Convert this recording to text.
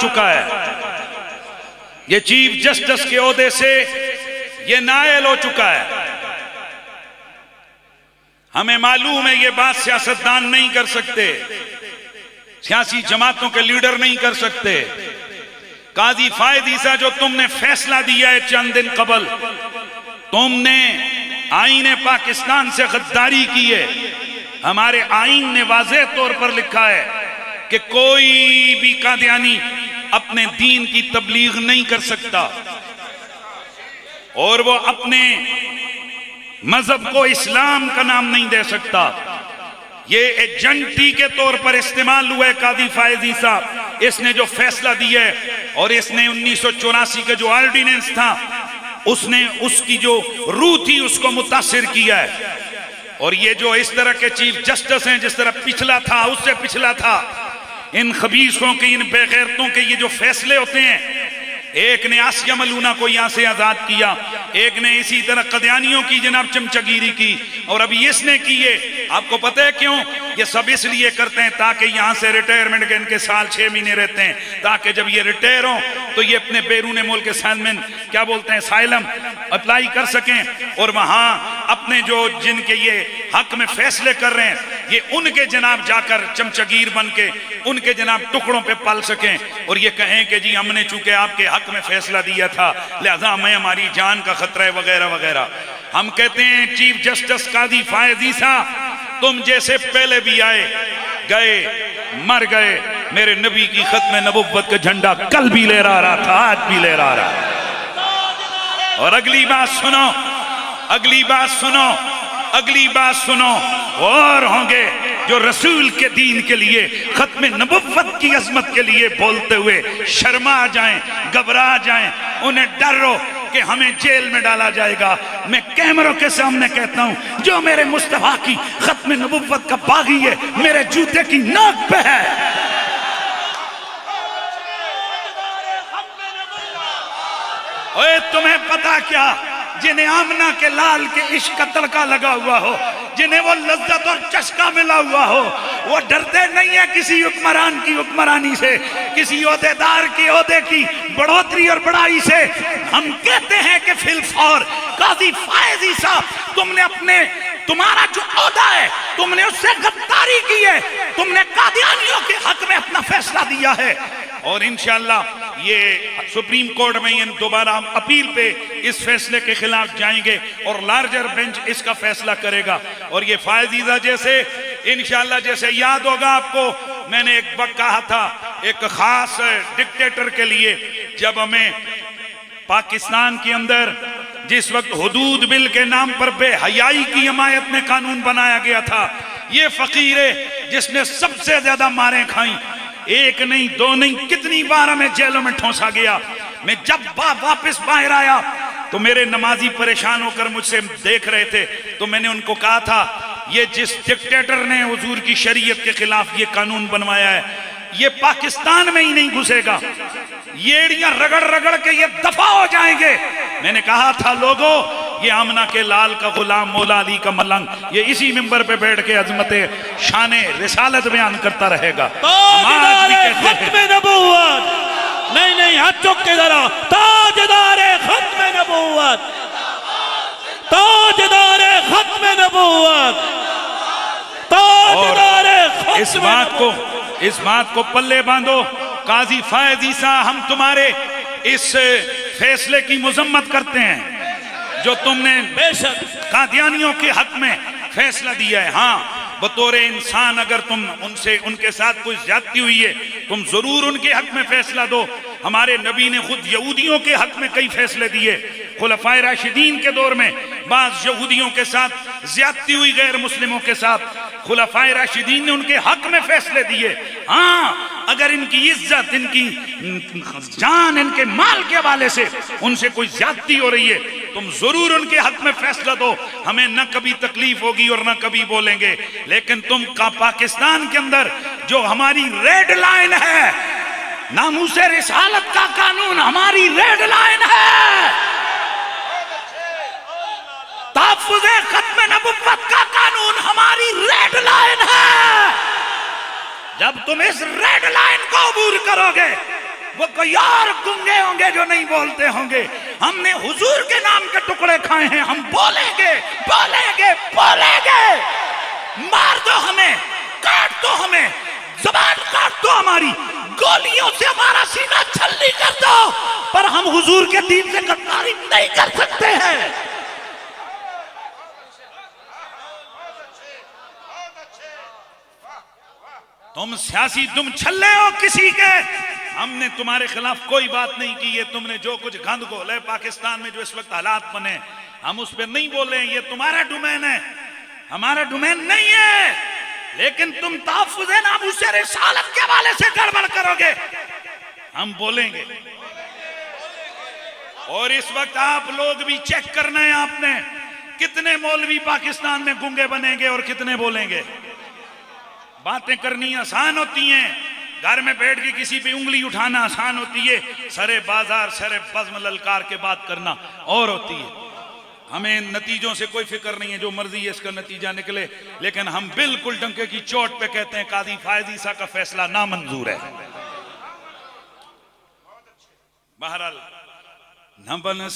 चुका है। ये चीफ जस्टिस के ओहदे से ये नायल हो चुका है। हमें मालूम है ये बात सियासतदान नहीं कर सकते, सियासी जमातों के लीडर नहीं कर सकते। काजी फायद ईसा जो तुमने फैसला दिया है चंद दिन कबल, तुमने आईन पाकिस्तान से गद्दारी की है। हमारे आईन ने वाज़ेह तौर पर लिखा है कि कोई भी कादियानी अपने दीन की तबलीग नहीं कर सकता और वो अपने मजहब को इस्लाम का नाम नहीं दे सकता। ये एजेंटी के तौर पर इस्तेमाल हुआ है काजी फायद ईसा। इसने जो फैसला दिया है और इसने 1984 का जो ऑर्डिनेंस था उसने उसकी जो रूह थी उसको मुतासिर किया है। और ये जो इस तरह के चीफ जस्टिस हैं, जिस तरह पिछला था उससे पिछला था, इन खबीसों के, इन बेगैरतों के ये जो फैसले होते हैं, एक ने आसिया मलूना को यहां से आजाद किया, एक ने इसी तरह कदियानियों की जनाब चमचगीरी की, और अभी इसने की है। आपको पता है क्यों? ये सब इसलिए करते हैं ताकि यहां से रिटायरमेंट के इनके साल 6 महीने रहते हैं, ताकि जब ये रिटायर हो तो ये अपने बैरून मुल्क के सालमन क्या बोलते हैं साइलम अप्लाई कर सकें और वहां अपने जो जिनके ये हक में फैसले कर रहे हैं ये उनके जनाब जाकर चमचगीर बन के उनके जनाब टुकड़ों पे पल सकें और ये कहें कि जी हमने चूंकि आपके हक में फैसला दिया था लिहाजा हमें हमारी जान का खतरा है वगैरह वगैरह। हम कहते हैं चीफ जस्टिस काजी फायद ईसा, तुम जैसे पहले भी आए गए मर गए, मेरे नबी की खत्म नबुव्वत का झंडा कल भी ले रहा था, आज भी ले रहा। और अगली बात सुनो, अगली बात सुनो, अगली बात सुनो, और होंगे जो रसूल के दीन के लिए खत्म नबुव्वत की अजमत के लिए बोलते हुए शर्मा जाएं, घबरा जाएं, उन्हें डर हो कि हमें जेल में डाला जाएगा। मैं कैमरों के सामने कहता हूं जो मेरे मुस्तफा की खत्म नबुव्वत का बागी है मेरे जूते की नाक पे है। ओए तुम्हें पता क्या, जिन्हें आमना के लाल के इश्क का तड़का लगा हुआ हो, जिन्हें वो लज्जत और चस्का मिला हुआ हो, वो डरते नहीं है किसी हुक्मरान की हुक्मरानी से, किसी ओहदेदार की ओहदे की बढ़ोतरी और बड़ाई से। हम कहते हैं कि फिलफौर काजी फायद ईसा, तुमने अपने तुम्हारा जो ओहदा है तुमने उससे गद्दारी की है, तुमने कादियानियों के हक में अपना फैसला दिया है और इंशाअल्लाह ये सुप्रीम कोर्ट में ये दोबारा हम अपील पे इस फैसले के खिलाफ जाएंगे और लार्जर बेंच इसका फैसला करेगा। और ये फायद ईसा जैसे इंशाअल्लाह, जैसे याद होगा आपको, मैंने एक वक्त कहा था एक खास डिक्टेटर के लिए, जब हमें पाकिस्तान के अंदर जिस वक्त हुदूद बिल के नाम पर बेहयाई की हिमायत में कानून बनाया गया था, ये फकीर है जिसने सबसे ज्यादा मारें खाई, एक नहीं दो नहीं कितनी बार हमें जेलों में ठोंसा गया। मैं जब वापस बाहर आया तो मेरे नमाजी परेशान होकर मुझसे देख रहे थे, तो मैंने उनको कहा था ये जिस डिक्टेटर ने हुजूर की शरीयत के खिलाफ ये कानून बनवाया है ये पाकिस्तान में ही नहीं घुसेगा, ये एड़ियां रगड़ रगड़ के ये दफा हो जाएंगे। मैंने कहा था लोगों, ये आमना के लाल का गुलाम मौला अली का मलंग ये इसी मिंबर पे बैठ के अजमत शाने रिसालत बयान करता रहेगा। खत्म नबूवत, नहीं नहीं हाथ चुक के जरा, ताजदारे खत्म नबूवत, ताजदारे खत्म नबूवत, ताजदारे इस बात को पल्ले बांधो। काजी फायद ईसा, हम तुम्हारे इस फैसले की मुजम्मत करते हैं जो तुमने बेशक कादियानियों के हक में फैसला दिया है। हाँ, बतौर इंसान अगर तुम उनसे उनके साथ कोई ज्यादती हुई है तुम जरूर उनके हक में फैसला दो। हमारे नबी ने खुद यहूदियों के हक में कई फैसले दिए। खुलफाए राशिदीन के दौर में बाज यहूदियों के साथ ज्यादती हुई, गैर मुस्लिमों के साथ, खुलफाए राशिदीन ने उनके हक में फैसले दिए। हाँ, अगर इनकी इज्जत, इनकी जान, इनके माल के हवाले से उनसे कोई ज्यादती हो रही है तुम जरूर उनके हक में फैसला दो। हमें न कभी तकलीफ होगी और न कभी बोलेंगे। लेकिन तुम का पाकिस्तान के अंदर जो हमारी रेड लाइन है, नामूसे रिसालत का कानून हमारी रेड लाइन है, ताफ़ुज़े खत्म नबुव्वत का कानून हमारी रेड लाइन है। जब तुम इस रेड लाइन को अबूर करोगे वो कोई और गूंगे होंगे जो नहीं बोलते होंगे। हमने हुजूर के नाम के टुकड़े खाए हैं, हम बोलेंगे बोलेंगे बोलेंगे। मार दो हमें, काट दो हमें, जबान काट दो हमारी, गोलियों से हमारा सीना छलनी कर दो, पर हम हुजूर के दीन से गद्दारी नहीं कर सकते हैं। तुम सियासी तुम छल्ले हो किसी के, हमने तुम्हारे खिलाफ कोई बात नहीं की। ये तुमने जो कुछ गंद घोले पाकिस्तान में जो इस वक्त हालात बने, हम उस पर नहीं बोले, ये तुम्हारा डोमेन है, हमारा डोमेन नहीं है। लेकिन तुम तहफ्फुज़ नामूस रिसालत के हवाले से गड़बड़ करोगे, हम बोलेंगे। और इस वक्त आप लोग भी चेक करना है आपने, कितने मौलवी पाकिस्तान में गूंगे बनेंगे और कितने बोलेंगे। बातें करनी आसान होती हैं, घर में बैठ के किसी पे उंगली उठाना आसान होती है, सरे बाजार सरे बज़्म ललकार के बात करना और होती है। हमें नतीजों से कोई फिक्र नहीं है, जो मर्जी है इसका नतीजा निकले, लेकिन हम बिल्कुल डंके की चोट पे कहते हैं कादी फायज़ ईसा का फैसला नामंजूर है। बहरहाल न बन